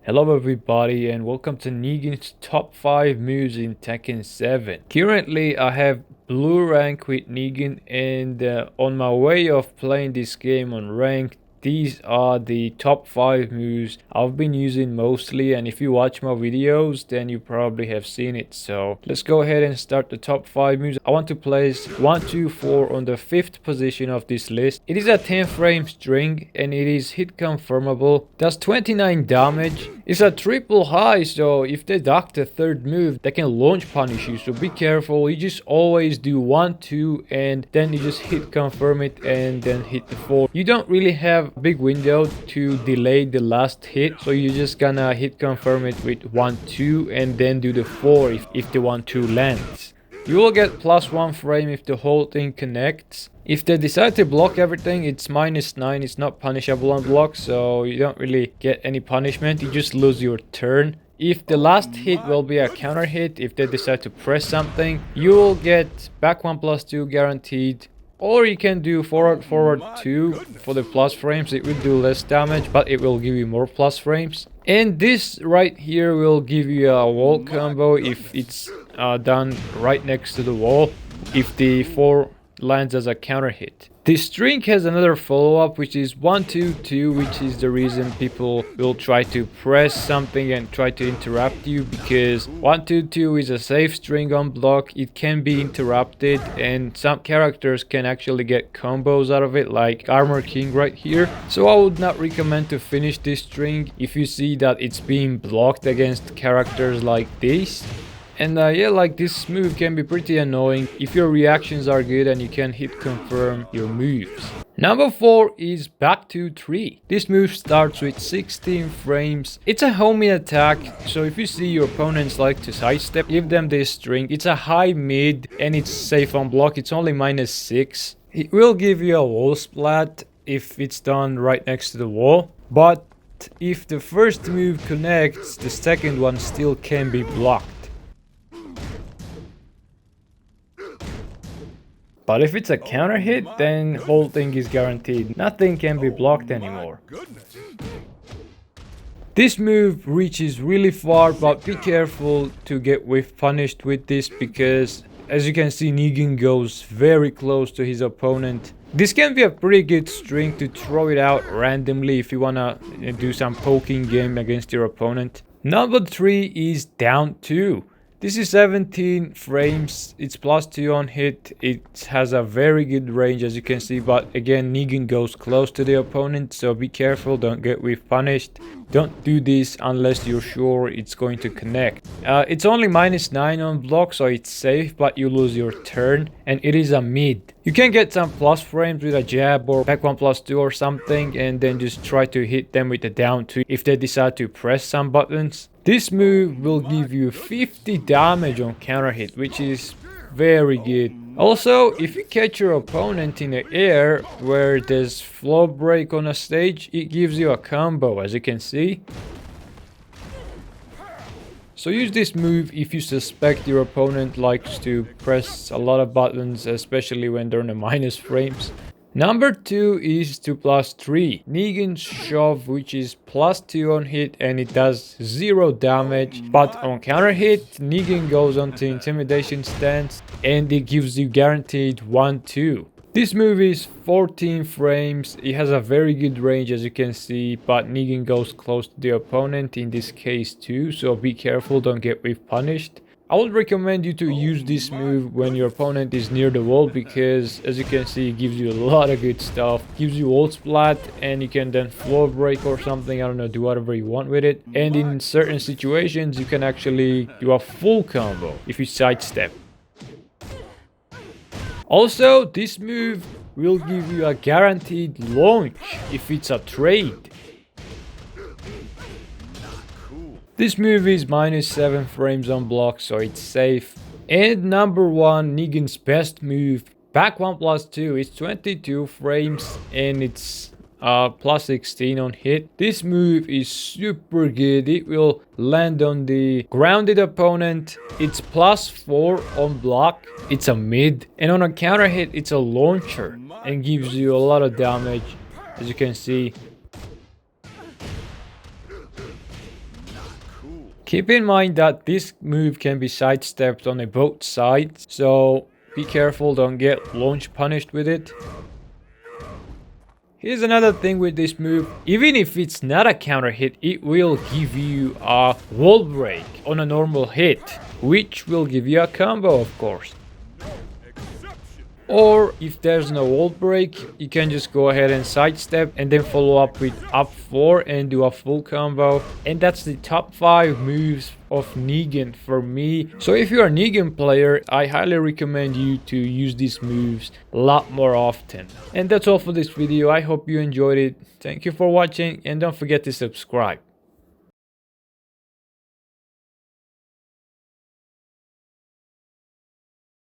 Hello everybody and welcome to Negan's top 5 moves in Tekken 7. Currently I have blue rank with Negan and on my way of playing this game on rank, these are the top 5 moves I've been using mostly, and if you watch my videos then you probably have seen it. So let's go ahead and start the top 5 moves. I want to place 1, 2, 4 on the 5th position of this list. It is a 10 frame string and it is hit confirmable. Does 29 damage. It's a triple high, so if they duck the third move they can launch punish you, so be careful. You just always do 1, 2 and then you just hit confirm it and then hit the 4. You don't really have a big window to delay the last hit, so you're just gonna hit confirm it with 1, 2 and then do the 4 if the 1, 2 lands. You will get +1 frame if the whole thing connects. If they decide to block everything, it's -9. It's not punishable on block, so you don't really get any punishment. You just lose your turn. If the last hit will be a counter hit, if they decide to press something, you will get back 1 +2 guaranteed. Or you can do forward 2 for the plus frames. It will do less damage, but it will give you more plus frames. And this right here will give you a wall combo if it's done right next to the wall, if the 4 lands as a counter hit. This string has another follow-up, which is 1, 2, 2, which is the reason people will try to press something and try to interrupt you, because 1, 2, 2 is a safe string on block. It can be interrupted and some characters can actually get combos out of it, like Armor King right here. So I would not recommend to finish this string if you see that it's being blocked against characters like this. And yeah, like this move can be pretty annoying if your reactions are good and you can hit confirm your moves. Number 4 is back to 3. This move starts with 16 frames. It's a homing attack, so if you see your opponents like to sidestep, give them this string. It's a high mid and it's safe on block. It's only -6. It will give you a wall splat if it's done right next to the wall, but if the first move connects, the second one still can be blocked. But if it's a counter hit, then whole thing is guaranteed. Nothing can be blocked anymore. This move reaches really far, but be careful to get whiff punished with this, because as you can see, Negan goes very close to his opponent. This can be a pretty good string to throw it out randomly if you wanna do some poking game against your opponent. Number 3 is down 2. This is 17 frames, it's +2 on hit, it has a very good range as you can see, but again Negan goes close to the opponent, so be careful, don't get whiff punished. Don't do this unless you're sure it's going to connect. It's only -9 on block, so it's safe, but you lose your turn, and it is a mid. You can get some plus frames with a jab or back 1 +2 or something, and then just try to hit them with a down 2 if they decide to press some buttons. This move will give you 50 damage on counter hit, which is very good. Also, if you catch your opponent in the air where there's flow break on a stage, it gives you a combo, as you can see. So use this move if you suspect your opponent likes to press a lot of buttons, especially when they're in the minus frames. Number 2 is 2 +3. Negan's shove, which is +2 on hit and it does 0 damage. But on counter hit, Negan goes onto intimidation stance and it gives you guaranteed 1, 2. This move is 14 frames. It has a very good range as you can see, but Negan goes close to the opponent in this case too, so be careful, don't get whiff punished. I would recommend you to use this move when your opponent is near the wall, because as you can see it gives you a lot of good stuff. Gives you wall splat and you can then floor break or something, I don't know, do whatever you want with it. And in certain situations you can actually do a full combo if you sidestep. Also, this move will give you a guaranteed launch if it's a trade. This move is -7 frames on block, so it's safe. And number 1, Negan's best move, back 1 +2. It's 22 frames and it's +16 on hit. This move is super good. It will land on the grounded opponent. It's +4 on block. It's a mid. And on a counter hit, it's a launcher and gives you a lot of damage, as you can see. Keep in mind that this move can be sidestepped on both sides, so be careful, don't get launch punished with it. Here's another thing with this move, even if it's not a counter hit, it will give you a wall break on a normal hit, which will give you a combo, of course. Or if there's no wall break, you can just go ahead and sidestep and then follow up with up 4 and do a full combo. And that's the top 5 moves of Negan for me. So if you're a Negan player, I highly recommend you to use these moves a lot more often. And that's all for this video. I hope you enjoyed it. Thank you for watching and don't forget to subscribe.